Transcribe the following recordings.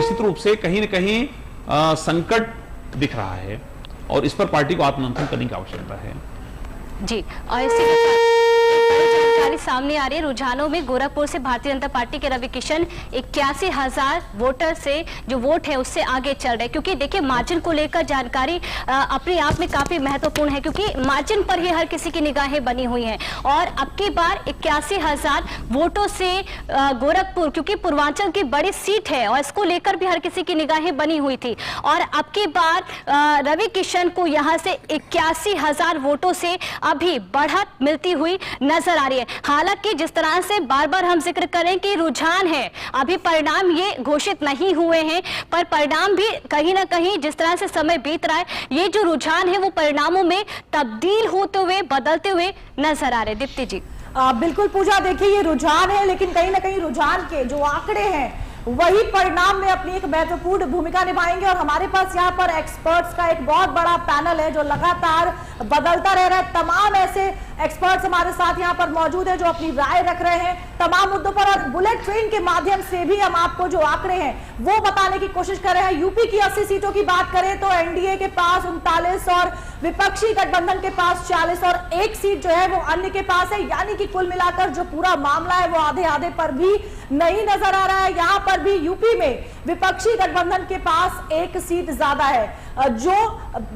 निश्चित रूप से कहीं न कहीं संकट दिख रहा है और इस पर पार्टी को आत्ममंथन करने की आवश्यकता है। जी, और इसी के साथ जानकारी सामने आ रही है रुझानों में। गोरखपुर से भारतीय जनता पार्टी के रवि किशन 81,000 वोटर से जो वोट है उससे आगे चल रहे, क्योंकि देखिए मार्जिन को लेकर जानकारी अपने आप में काफी महत्वपूर्ण है, क्योंकि मार्जिन पर ही हर किसी की निगाहें बनी हुई हैं। और अब की बार 81,000 वोटों से गोरखपुर, क्योंकि पूर्वांचल की बड़ी सीट है और इसको लेकर भी हर किसी की निगाहें बनी हुई थी, और अब की बार रवि किशन को यहाँ से 81,000 वोटों से अभी बढ़त मिलती हुई नजर आ रही है। हालांकि जिस तरह से बार बार हम जिक्र करें कि रुझान है, अभी परिणाम ये घोषित नहीं हुए हैं, पर परिणाम भी कहीं ना कहीं जिस तरह से समय बीत रहा है, ये जो रुझान है वो परिणामों में तब्दील होते हुए, बदलते हुए नजर आ रहे। दीप्ति जी। बिल्कुल पूजा, देखिए ये रुझान है, लेकिन कहीं ना कहीं रुझान के जो आंकड़े हैं वही परिणाम में अपनी एक महत्वपूर्ण भूमिका निभाएंगे। और हमारे पास यहाँ पर एक्सपर्ट्स का एक बहुत बड़ा पैनल है जो लगातार बदलता रह रहा है। तमाम ऐसे एक्सपर्ट्स हमारे साथ यहाँ पर मौजूद हैं जो अपनी राय रख रहे हैं तमाम मुद्दों पर, और बुलेट ट्रेन के माध्यम से भी हम आपको जो आंकड़े हैं वो बताने की कोशिश कर रहे हैं। यूपी की 80 सीटों की बात करें तो एनडीए के पास 39 और विपक्षी गठबंधन के पास 40 और एक सीट जो है वो अन्य के पास है, यानी कि कुल मिलाकर जो पूरा मामला है वो आधे आधे पर भी नहीं नजर आ रहा है। यहाँ पर भी यूपी में विपक्षी गठबंधन के पास एक सीट ज्यादा है, जो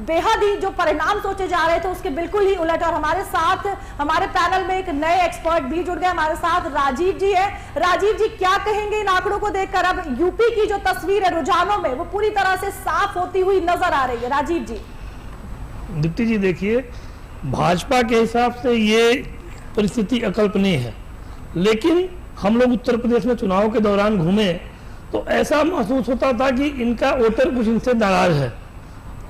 बेहद ही जो परिणाम सोचे जा रहे थे उसके बिल्कुल ही उलट। और हमारे साथ हमारे पैनल में एक नए एक्सपर्ट भी जुड़ गए, हमारे साथ राजीव जी है। राजीव जी, क्या कहेंगे इन आंकड़ों को देखकर? अब यूपी की जो तस्वीर है रुझानों में वो पूरी तरह से साफ होती हुई नजर आ रही है। राजीव जी। दीप्ति जी, देखिए भाजपा के हिसाब से ये परिस्थिति अकल्पनीय है, लेकिन हम लोग उत्तर प्रदेश में चुनाव के दौरान घूमे तो ऐसा महसूस होता था कि इनका वोटर कुछ इनसे नाराज है,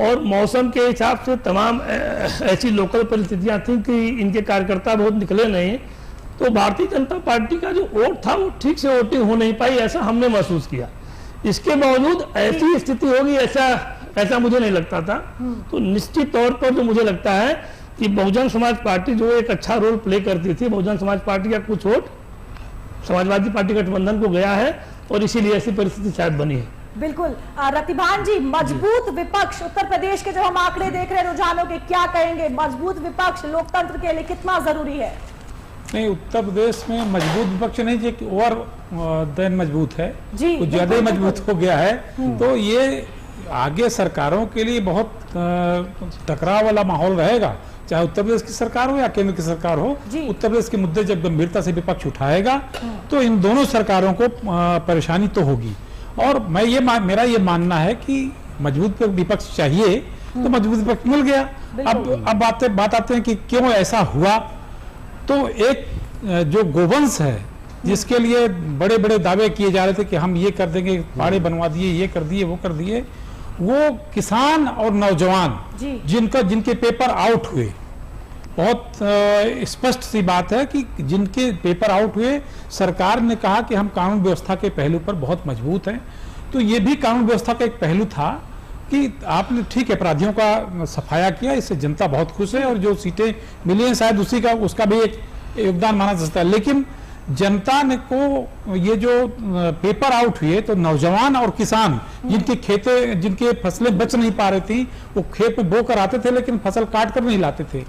और मौसम के हिसाब से तमाम ऐसी लोकल परिस्थितियां थी कि इनके कार्यकर्ता बहुत निकले नहीं, तो भारतीय जनता पार्टी का जो वोट था वो ठीक से वोटिंग हो नहीं पाई, ऐसा हमने महसूस किया। इसके बावजूद ऐसी स्थिति होगी ऐसा मुझे नहीं लगता था। तो निश्चित तौर पर जो मुझे लगता है कि बहुजन समाज पार्टी जो एक अच्छा रोल प्ले करती थी, बहुजन समाज पार्टी का कुछ वोट समाजवादी पार्टी गठबंधन को गया है और इसीलिए ऐसी परिस्थिति शायद बनी है। बिल्कुल। रतिभान जी, मजबूत विपक्ष उत्तर प्रदेश के जब हम आंकड़े देख रहे हैं रुझानों के, क्या कहेंगे? मजबूत विपक्ष लोकतंत्र के लिए कितना जरूरी है? नहीं, उत्तर प्रदेश में मजबूत विपक्ष नहीं, जो और देन मजबूत है, कुछ ज्यादा ही मजबूत हो गया है। तो ये आगे सरकारों के लिए बहुत टकराव वाला माहौल रहेगा, चाहे उत्तर प्रदेश की सरकार हो या केंद्र की सरकार हो। उत्तर प्रदेश के मुद्दे जब गंभीरता से विपक्ष उठाएगा तो इन दोनों सरकारों को परेशानी तो होगी। और मेरा ये मानना है कि मजबूत विपक्ष चाहिए, तो मजबूत विपक्ष मिल गया। अब बात आते हैं कि क्यों ऐसा हुआ। तो एक जो गोवंश है जिसके लिए बड़े बड़े दावे किए जा रहे थे कि हम ये कर देंगे, बाड़े बनवा दिए, ये कर दिए, वो कर दिए, वो किसान और नौजवान जिनके पेपर आउट हुए, बहुत स्पष्ट सी बात है कि जिनके पेपर आउट हुए, सरकार ने कहा कि हम कानून व्यवस्था के पहलू पर बहुत मजबूत हैं। तो ये भी कानून व्यवस्था का एक पहलू था कि आपने ठीक है अपराधियों का सफाया किया, इससे जनता बहुत खुश है, और जो सीटें मिली हैं शायद उसका भी एक योगदान माना जा सकता है। लेकिन जनता ने को ये जो पेपर आउट हुए, तो नौजवान और किसान जिनके फसलें बच नहीं पा रही थी, वो खेत में बो कर आते थे लेकिन फसल काट कर नहीं लाते थे,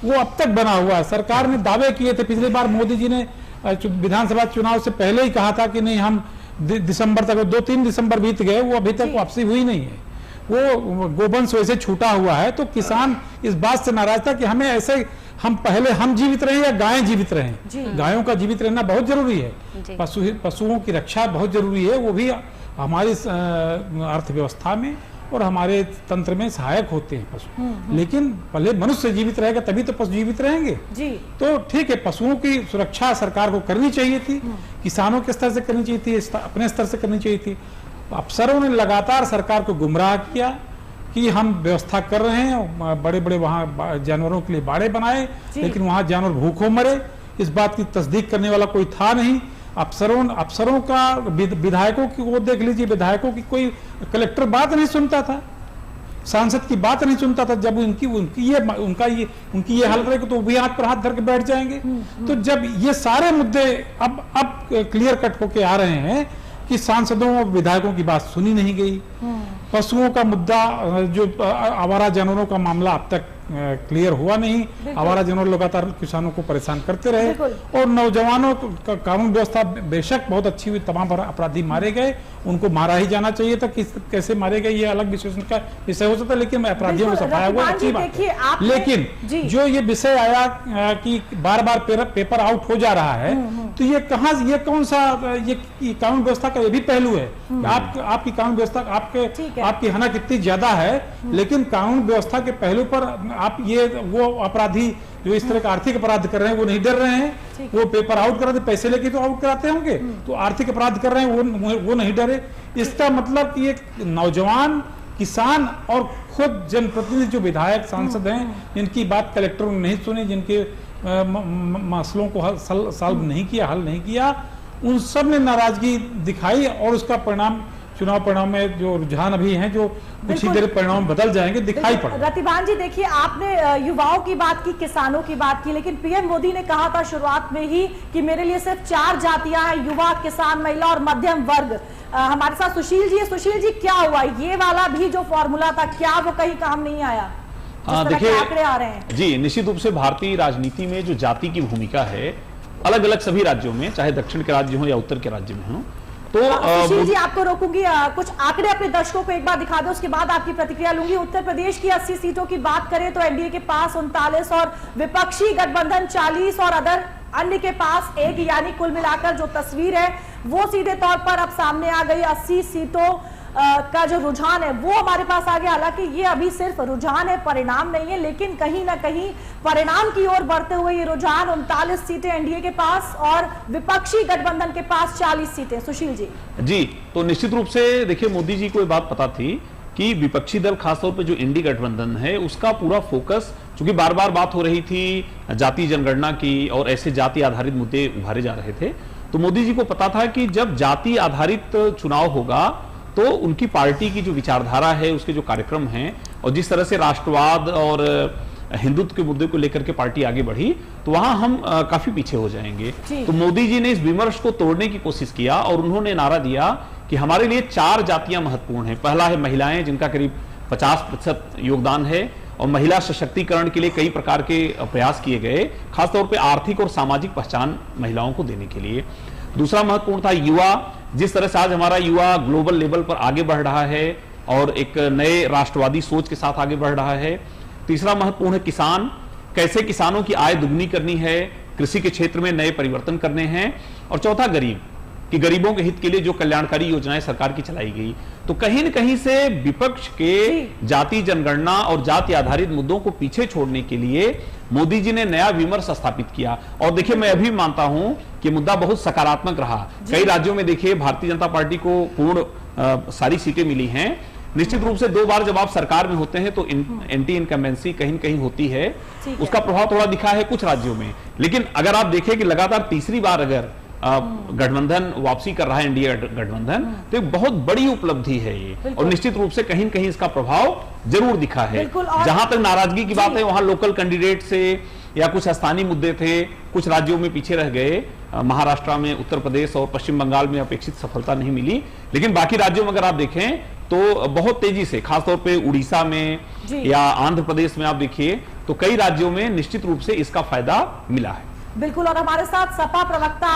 वो अब तक बना हुआ है। सरकार ने दावे किए थे, पिछली बार मोदी जी ने विधानसभा चुनाव से पहले ही कहा था कि नहीं हम दिसंबर तक, 2-3 दिसंबर बीत गए, वो अभी तक वापसी हुई नहीं है, वो गोवंश वैसे छूटा हुआ है। तो किसान इस बात से नाराज था कि हमें ऐसे हम जीवित रहें या गायें जीवित रहें। गायों का जीवित रहना बहुत जरूरी है, पशुओं की रक्षा बहुत जरूरी है, वो भी हमारी अर्थव्यवस्था में और हमारे तंत्र में सहायक होते हैं पशु। लेकिन पहले मनुष्य जीवित रहेगा तभी तो पशु जीवित रहेंगे। तो ठीक है, पशुओं की सुरक्षा सरकार को करनी चाहिए थी, किसानों के स्तर से करनी चाहिए थी, अपने स्तर से करनी चाहिए थी। अफसरों ने लगातार सरकार को गुमराह किया कि हम व्यवस्था कर रहे हैं, बड़े बड़े वहाँ जानवरों के लिए बाड़े बनाए, लेकिन वहाँ जानवर भूखों मरे, इस बात की तस्दीक करने वाला कोई था नहीं। अफसरों का विधायकों की वो देख लीजिए, विधायकों की कोई कलेक्टर बात नहीं सुनता था, सांसद की बात नहीं सुनता था। जब उनकी ये हालत रहेगी तो वो भी हाथ पर हाथ धर के बैठ जाएंगे। तो जब ये सारे मुद्दे अब क्लियर कट होके आ रहे हैं कि सांसदों और विधायकों की बात सुनी नहीं गई। पशुओं का मुद्दा, जो आवारा जानवरों का मामला अब तक क्लियर हुआ नहीं। आवारा जानवर लगातार किसानों को परेशान करते रहे। और नौजवानों का कानून व्यवस्था बेशक बहुत अच्छी हुई, तमाम अपराधी मारे गए, उनको मारा ही जाना चाहिए था। किस कैसे मारे गए ये अलग विश्लेषण का विषय हो सकता है, लेकिन अपराधियों को सफाया हुआ अच्छी बात है। लेकिन जो ये विषय आया कि बार बार पेपर आउट हो जा रहा है, तो ये कहाँ, ये कौन सा, ये कानून व्यवस्था का ये भी पहलू है। आपकी कानून व्यवस्था, आपकी हना कितनी ज्यादा है, लेकिन कानून व्यवस्था के पहलू पर आप ये वो अपराधी जो इस तरह का आर्थिक अपराध कर रहे हैं वो नहीं डर रहे हैं। वो पेपर आउट कराते, पैसे लेके तो आउट कराते होंगे, तो आर्थिक अपराध कर रहे हैं वो नहीं डरे। इसका मतलब कि एक नौजवान किसान और खुद जनप्रतिनिधि जो विधायक सांसद हैं, जिनकी बात कलेक्टरों ने नहीं सुनी, जिनके मसलों को सॉल्व नहीं किया, हल नहीं किया, उन सब ने नाराजगी दिखाई। और उसका परिणाम, चुनाव परिणाम में जो रुझान अभी हैं, जो कुछ ही देर परिणाम बदल जाएंगे, दिखाई पड़। रतिबान जी देखिए, आपने युवाओं की बात की, किसानों की बात की, लेकिन पीएम मोदी ने कहा था शुरुआत में ही कि मेरे लिए सिर्फ 4 जातियां हैं, युवा, किसान, महिला और मध्यम वर्ग। हमारे साथ सुशील जी है। सुशील जी, क्या हुआ? ये वाला भी जो फॉर्मूला था, क्या वो कहीं काम नहीं आया? देखिए, आंकड़े आ रहे हैं जी, निश्चित रूप से भारतीय राजनीति में जो जाति की भूमिका है अलग अलग सभी राज्यों में, चाहे दक्षिण के राज्य हो या उत्तर के राज्य में हो, तो सुशील जी आपको रोकूंगी, कुछ आंकड़े अपने दर्शकों को एक बार दिखा दो, उसके बाद आपकी प्रतिक्रिया लूंगी। उत्तर प्रदेश की 80 सीटों की बात करें तो एनडीए के पास 39 और विपक्षी गठबंधन 40 और अदर अन्य के पास 1, यानी कुल मिलाकर जो तस्वीर है वो सीधे तौर पर अब सामने आ गई। 80 सीटों का जो रुझान है वो हमारे पास आ गया। हालांकि ये अभी सिर्फ रुझान है, परिणाम नहीं है, लेकिन कहीं ना कहीं परिणाम की ओर बढ़ते हुए ये रुझान 39 सीटें एनडीए के पास और विपक्षी गठबंधन के पास 40 सीटें। सुशील जी, तो निश्चित रूप से देखिए, मोदी जी को ये बात पता थी कि विपक्षी दल, खासतौर पे जो इंडी गठबंधन है, उसका पूरा फोकस, चूंकि बार बार बात हो रही थी जाति जनगणना की और ऐसे जाति आधारित मुद्दे उभारे जा रहे थे, तो मोदी जी को पता था कि जब जाति आधारित चुनाव होगा तो उनकी पार्टी की जो विचारधारा है, उसके जो कार्यक्रम हैं और जिस तरह से राष्ट्रवाद और हिंदुत्व के मुद्दे को लेकर के पार्टी आगे बढ़ी, तो वहां हम काफी पीछे हो जाएंगे। तो मोदी जी ने इस विमर्श को तोड़ने की कोशिश किया और उन्होंने नारा दिया कि हमारे लिए 4 जातियां महत्वपूर्ण हैं। पहला है महिलाएं, जिनका करीब 50% योगदान है और महिला सशक्तिकरण के लिए कई प्रकार के प्रयास किए गए, खासतौर पर आर्थिक और सामाजिक पहचान महिलाओं को देने के लिए। दूसरा महत्वपूर्ण था युवा, जिस तरह से आज हमारा युवा ग्लोबल लेवल पर आगे बढ़ रहा है और एक नए राष्ट्रवादी सोच के साथ आगे बढ़ रहा है। तीसरा महत्वपूर्ण है किसान, कैसे किसानों की आय दुगनी करनी है, कृषि के क्षेत्र में नए परिवर्तन करने हैं। और चौथा गरीब, कि गरीबों के हित के लिए जो कल्याणकारी योजनाएं सरकार की चलाई गई। तो कहीं न कहीं से विपक्ष के जाति जनगणना और जाति आधारित मुद्दों को पीछे छोड़ने के लिए मोदी जी ने नया विमर्श स्थापित किया। और देखिए, मैं अभी मानता हूं कि मुद्दा बहुत सकारात्मक रहा। कई राज्यों में देखिए भारतीय जनता पार्टी को पूर्ण सारी सीटें मिली हैं। निश्चित रूप से 2 बार जब आप सरकार में होते हैं तो एंटी इनकम्बेंसी कहीं न कहीं होती है, उसका प्रभाव थोड़ा दिखा है कुछ राज्यों में। लेकिन अगर आप देखें कि लगातार तीसरी बार अगर गठबंधन वापसी कर रहा है, एनडीए गठबंधन, तो एक बहुत बड़ी उपलब्धि है ये। और निश्चित रूप से कहीं न कहीं इसका प्रभाव जरूर दिखा है। जहां तक नाराजगी की बात है, वहां लोकल कैंडिडेट से या कुछ स्थानीय मुद्दे थे, कुछ राज्यों में पीछे रह गए। महाराष्ट्र में, उत्तर प्रदेश और पश्चिम बंगाल में अपेक्षित सफलता नहीं मिली, लेकिन बाकी राज्यों में अगर आप देखें तो बहुत तेजी से, खासतौर पे उड़ीसा में या आंध्र प्रदेश में आप देखिए, तो कई राज्यों में निश्चित रूप से इसका फायदा मिला है। बिल्कुल। और हमारे साथ सपा प्रवक्ता